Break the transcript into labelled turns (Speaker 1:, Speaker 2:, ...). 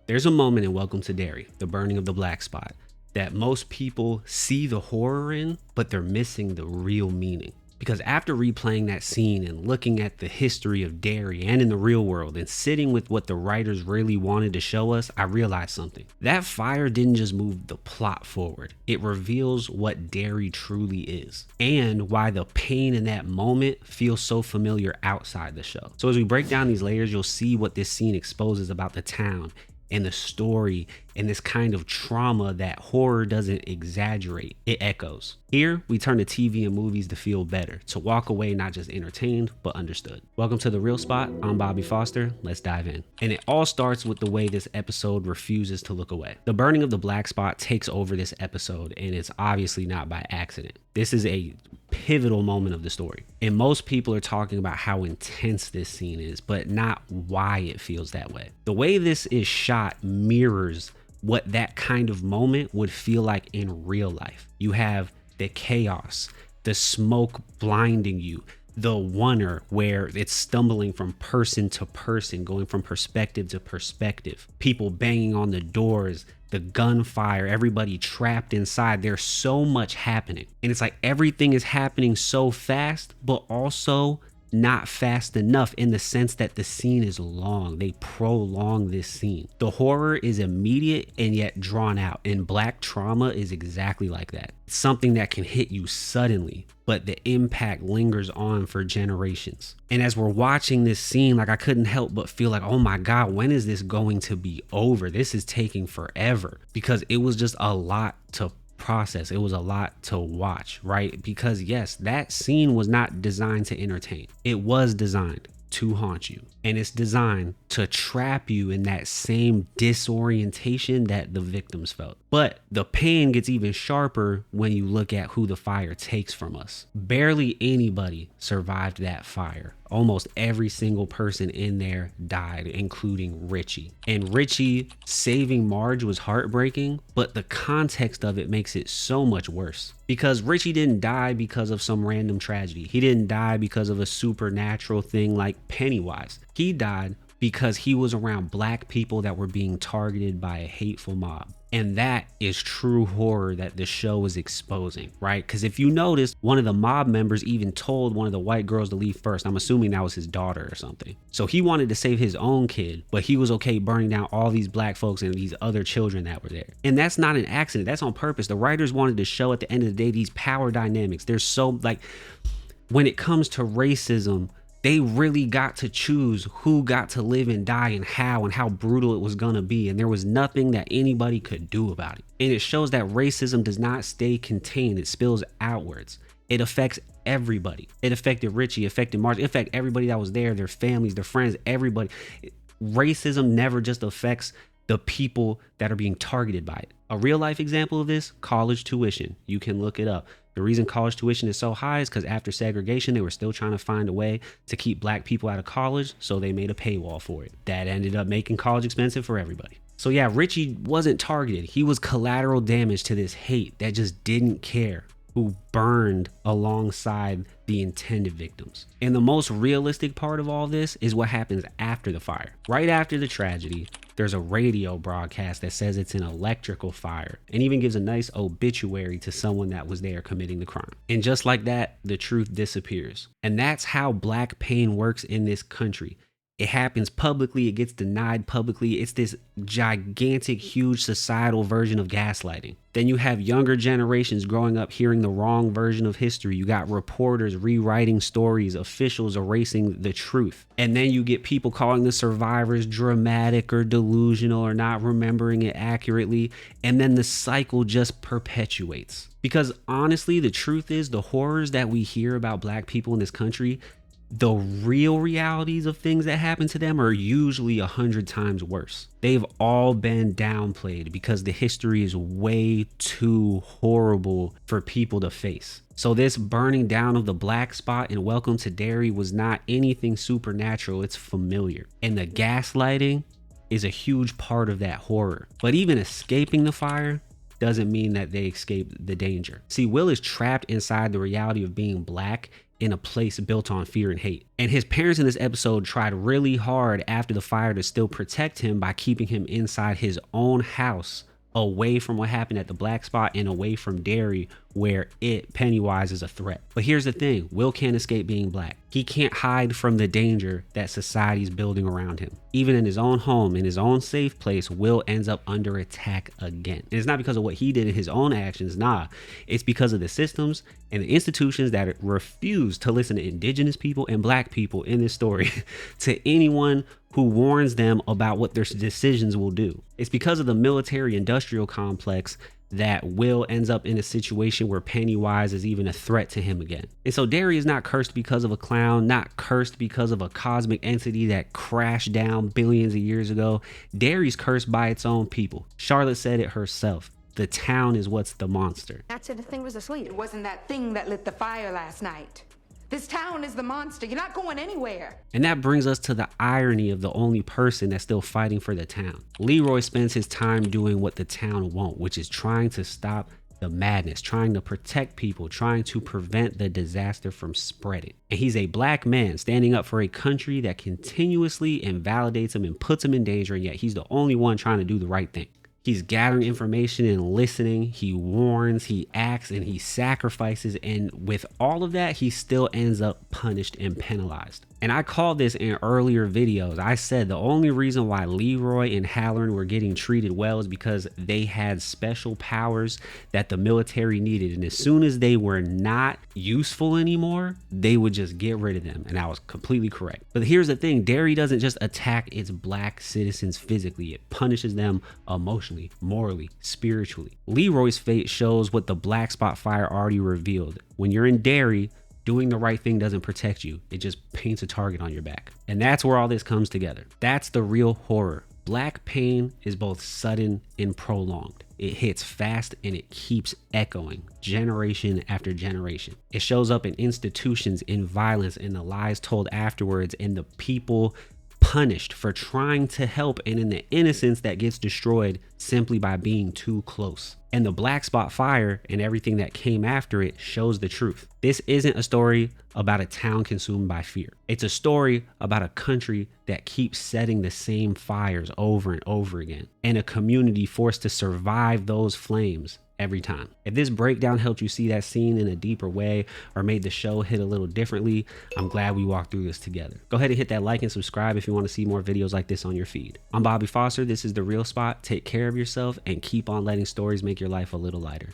Speaker 1: There's a moment in Welcome to Derry, the burning of the black spot, that most people see the horror in, but they're missing the real meaning. Because after replaying that scene and looking at the history of Derry and in the real world and sitting with what the writers really wanted to show us, I realized something. That fire didn't just move the plot forward. It reveals what Derry truly is and why the pain in that moment feels so familiar outside the show. So as we break down these layers, you'll see what this scene exposes about the town and the story and this kind of trauma that horror doesn't exaggerate, it echoes. Here, we turn to TV and movies to feel better, to walk away not just entertained, but understood. Welcome to The Real Spot. I'm Bobby Foster. Let's dive in. And it all starts with the way this episode refuses to look away. The burning of the black spot takes over this episode, and it's obviously not by accident. This is a pivotal moment of the story. And most people are talking about how intense this scene is, but not why it feels that way. The way this is shot mirrors what that kind of moment would feel like in real life. You have the chaos, the smoke blinding you, the wonder where it's stumbling from person to person, going from perspective to perspective, people banging on the doors, the gunfire, everybody trapped inside. There's so much happening. And it's like everything is happening so fast, but also not fast enough in the sense that the scene is long. They prolong this scene. The horror is immediate and yet drawn out, and black trauma is exactly like that. It's something that can hit you suddenly, but the impact lingers on for generations. And as we're watching this scene, like I couldn't help but feel like, oh my God, when is this going to be over? This is taking forever, because it was just a lot to process. It was a lot to watch, right? Because yes, that scene was not designed to entertain. It was designed to haunt you, and it's designed to trap you in that same disorientation that the victims felt. But the pain gets even sharper when you look at who the fire takes from us. Barely anybody survived that fire. Almost every single person in there died, including Richie. And Richie saving Marge was heartbreaking, but the context of it makes it so much worse. Because Richie didn't die because of some random tragedy. He didn't die because of a supernatural thing like Pennywise. He died because he was around black people that were being targeted by a hateful mob. And that is true horror that the show is exposing, right? Because if you notice, one of the mob members even told one of the white girls to leave first. I'm assuming that was his daughter or something. So he wanted to save his own kid, but he was okay burning down all these black folks and these other children that were there. And that's not an accident. That's on purpose. The writers wanted to show at the end of the day these power dynamics. There's so, like, when it comes to racism, they really got to choose who got to live and die and how brutal it was going to be. And there was nothing that anybody could do about it. And it shows that racism does not stay contained. It spills outwards. It affects everybody. It affected Richie, affected Marge, it affected everybody that was there, their families, their friends, everybody. Racism never just affects the people that are being targeted by it. A real life example of this, college tuition. You can look it up. The reason college tuition is so high is because after segregation, they were still trying to find a way to keep black people out of college, so they made a paywall for it. That ended up making college expensive for everybody. So yeah, Richie wasn't targeted. He was collateral damage to this hate that just didn't care, who burned alongside the intended victims. And the most realistic part of all this is what happens after the fire. Right after the tragedy, there's a radio broadcast that says it's an electrical fire and even gives a nice obituary to someone that was there committing the crime. And just like that, the truth disappears. And that's how black pain works in this country. It happens publicly, it gets denied publicly. It's this gigantic, huge societal version of gaslighting. Then you have younger generations growing up hearing the wrong version of history. You got reporters rewriting stories, officials erasing the truth. And then you get people calling the survivors dramatic or delusional or not remembering it accurately. And then the cycle just perpetuates. Because honestly, the truth is the horrors that we hear about black people in this country, the real realities of things that happen to them are usually 100 times worse. They've all been downplayed because the history is way too horrible for people to face. So this burning down of the black spot in Welcome to Derry was not anything supernatural. It's familiar. And the gaslighting is a huge part of that horror. But even escaping the fire doesn't mean that they escape the danger. See, Will is trapped inside the reality of being black in a place built on fear and hate. And his parents in this episode tried really hard after the fire to still protect him by keeping him inside his own house, away from what happened at the black spot and away from Derry, where Pennywise, is a threat. But here's the thing, Will can't escape being black. He can't hide from the danger that society's building around him. Even in his own home, in his own safe place, Will ends up under attack again. And it's not because of what he did in his own actions, nah. It's because of the systems and the institutions that refuse to listen to indigenous people and black people in this story to anyone who warns them about what their decisions will do. It's because of the military industrial complex that Will ends up in a situation where Pennywise is even a threat to him again. And so Derry is not cursed because of a clown, not cursed because of a cosmic entity that crashed down billions of years ago. Derry's cursed by its own people. Charlotte said it herself. The town is what's the monster.
Speaker 2: That said the thing was asleep.
Speaker 3: It wasn't that thing that lit the fire last night. This town is the monster. You're not going anywhere.
Speaker 1: And that brings us to the irony of the only person that's still fighting for the town. Leroy spends his time doing what the town won't, which is trying to stop the madness, trying to protect people, trying to prevent the disaster from spreading. And he's a black man standing up for a country that continuously invalidates him and puts him in danger, and yet he's the only one trying to do the right thing. He's gathering information and listening. He warns, he acts, and he sacrifices. And with all of that, he still ends up punished and penalized. And I called this in earlier videos. I said the only reason why Leroy and Halloran were getting treated well is because they had special powers that the military needed. And as soon as they were not useful anymore, they would just get rid of them. And I was completely correct. But here's the thing, Derry doesn't just attack its black citizens physically. It punishes them emotionally, morally, spiritually. Leroy's fate shows what the black spot fire already revealed. When you're in Derry, doing the right thing doesn't protect you. It just paints a target on your back. And that's where all this comes together. That's the real horror. Black pain is both sudden and prolonged. It hits fast and it keeps echoing generation after generation. It shows up in institutions, in violence, in the lies told afterwards, in the people punished for trying to help, and in the innocence that gets destroyed simply by being too close. And the black spot fire and everything that came after it shows the truth. This isn't a story about a town consumed by fear. It's a story about a country that keeps setting the same fires over and over again, and a community forced to survive those flames every time. If this breakdown helped you see that scene in a deeper way or made the show hit a little differently, I'm glad we walked through this together. Go ahead and hit that like and subscribe if you want to see more videos like this on your feed. I'm Bobby Foster. This is The Real Spot. Take care of yourself and keep on letting stories make your life a little lighter.